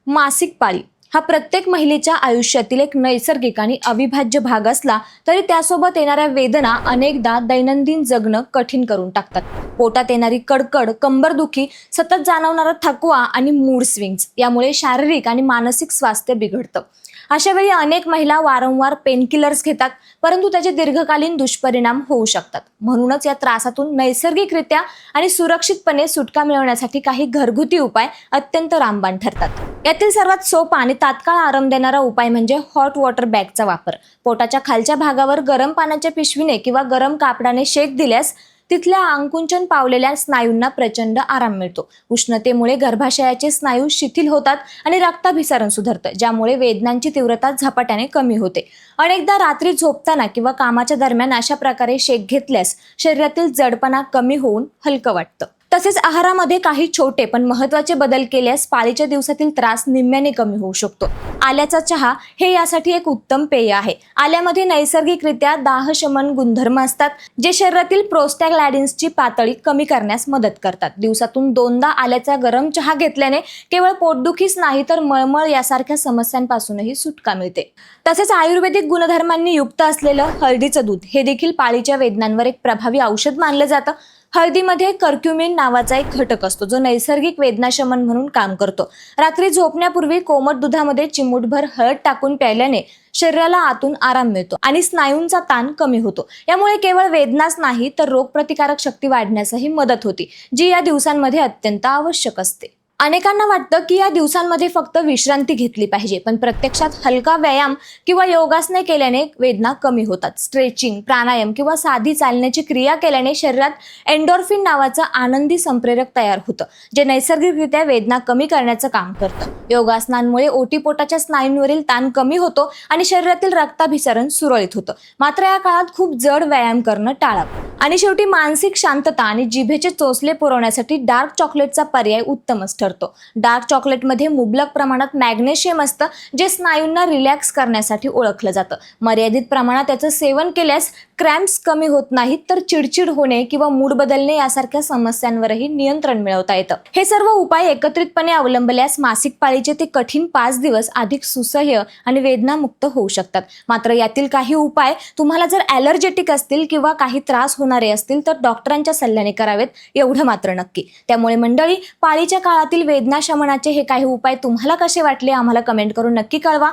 मासिक पाळी हा प्रत्येक महिलेच्या आयुष्यातील एक नैसर्गिक आणि अविभाज्य भाग असला तरी त्यासोबत येणाऱ्या वेदना अनेकदा दैनंदिन जगणं कठीण करून टाकतात. पोटात येणारी कडकड, कंबरदुखी, सतत जाणवणारा थकवा आणि मूड स्विंग्स यामुळे शारीरिक आणि मानसिक स्वास्थ्य बिघडतं. अशा वेळी अनेक महिला वारंवार पेनकिलर्स घेतात, परंतु त्याचे दीर्घकालीन दुष्परिणाम होऊ शकतात. म्हणूनच या त्रासातून नैसर्गिकरित्या आणि सुरक्षितपणे सुटका मिळवण्यासाठी काही घरगुती उपाय अत्यंत रामबाण ठरतात. यातील सर्वात सोपा आणि तात्काळ आराम देणारा उपाय म्हणजे हॉट वॉटर बॅगचा वापर. पोटाच्या खालच्या भागावर गरम पाण्याच्या पिशवीने किंवा गरम कापडाने शेक दिल्यास तिथल्या आकुंचन पावलेल्या स्नायूंना प्रचंड आराम मिळतो. उष्णतेमुळे गर्भाशयाचे स्नायू शिथिल होतात आणि रक्ताभिसरण सुधारतं, ज्यामुळे वेदनांची तीव्रता झपाट्याने कमी होते. अनेकदा रात्री झोपताना किंवा कामाच्या दरम्यान अशा प्रकारे शेक घेतल्यास शरीरातील जडपणा कमी होऊन हलकं वाटतं. तसेच आहारामध्ये काही छोटे पण महत्त्वाचे बदल केल्यास पाळीच्या दिवसातील त्रास निम्म्याने कमी होऊ शकतो. आल्याचा चहा हे यासाठी एक उत्तम पेय आहे. आल्यामध्ये नैसर्गिकरित्या दाहशमन गुणधर्म असतात, जे शरीरातील प्रोस्टॅग्लॅन्डिन्सची पातळी कमी करण्यास मदत करतात. दिवसातून 2दा आल्याचा गरम चहा घेतल्याने केवळ पोटदुखीच नाही तर मळमळ यासारख्या समस्यांपासूनही सुटका मिळते. तसेच आयुर्वेदिक गुणधर्मांनी युक्त असलेलं हळदीचं दूध हे देखील पाळीच्या वेदनांवर एक प्रभावी औषध मानलं जातं. हळदीमध्ये कर्क्युमिन नावाचा एक घटक असतो, जो नैसर्गिक वेदनाशमन म्हणून काम करतो. रात्री झोपण्यापूर्वी कोमट दुधामध्ये चिमूटभर हळद टाकून प्यायल्याने शरीराला आतून आराम मिळतो आणि स्नायूंचा ताण कमी होतो. यामुळे केवळ वेदनाच नाही तर रोगप्रतिकारक शक्ती वाढण्यासही मदत होती, जी या दिवसांमध्ये अत्यंत आवश्यक असते. अनेकांना वाटतं की या दिवसांमध्ये फक्त विश्रांती घेतली पाहिजे, पण प्रत्यक्षात हलका व्यायाम किंवा योगासने केल्याने वेदना कमी होतात. स्ट्रेचिंग, प्राणायाम किंवा साधी चालण्याची क्रिया केल्याने शरीरात एंडोर्फिन नावाचं आनंदी संप्रेरक तयार होतं, जे नैसर्गिकरित्या वेदना कमी करण्याचं काम करतं. योगासनांमुळे ओटीपोटाच्या स्नायूंवरील ताण कमी होतो आणि शरीरातील रक्ताभिसरण सुरळीत होतं. मात्र या काळात खूप जड व्यायाम करणं टाळावं. आणि शेवटी मानसिक शांतता आणि जिभेचे चोचले पुरवण्यासाठी डार्क चॉकलेटचा पर्याय उत्तमच ठरतो. डार्क चॉकलेटमध्ये मुबलक प्रमाणात मॅग्नेशियम असतं, जे स्नायूंना रिलॅक्स करण्यासाठी ओळखलं जातं. मर्यादित प्रमाणात त्याचं सेवन केल्यास क्रॅम्प्स कमी होत नाहीत, तर चिडचिड होणे किंवा मूड बदलणे यासारख्या समस्यांवरही नियंत्रण मिळवता येतं. हे सर्व उपाय एकत्रितपणे अवलंबल्यास मासिक पाळीचे ते कठीण 5 दिवस अधिक सुसह्य आणि वेदनामुक्त होऊ शकतात. मात्र यातील काही उपाय तुम्हाला जर ॲलर्जेटिक असतील किंवा काही त्रास होणारे असतील तर डॉक्टरांच्या सल्ल्याने करावेत, एवढं मात्र नक्की. त्यामुळे मंडळी, पाळीच्या काळातील वेदना शमनाचे हे काही उपाय तुम्हाला कसे वाटले आम्हाला कमेंट करून नक्की कळवा.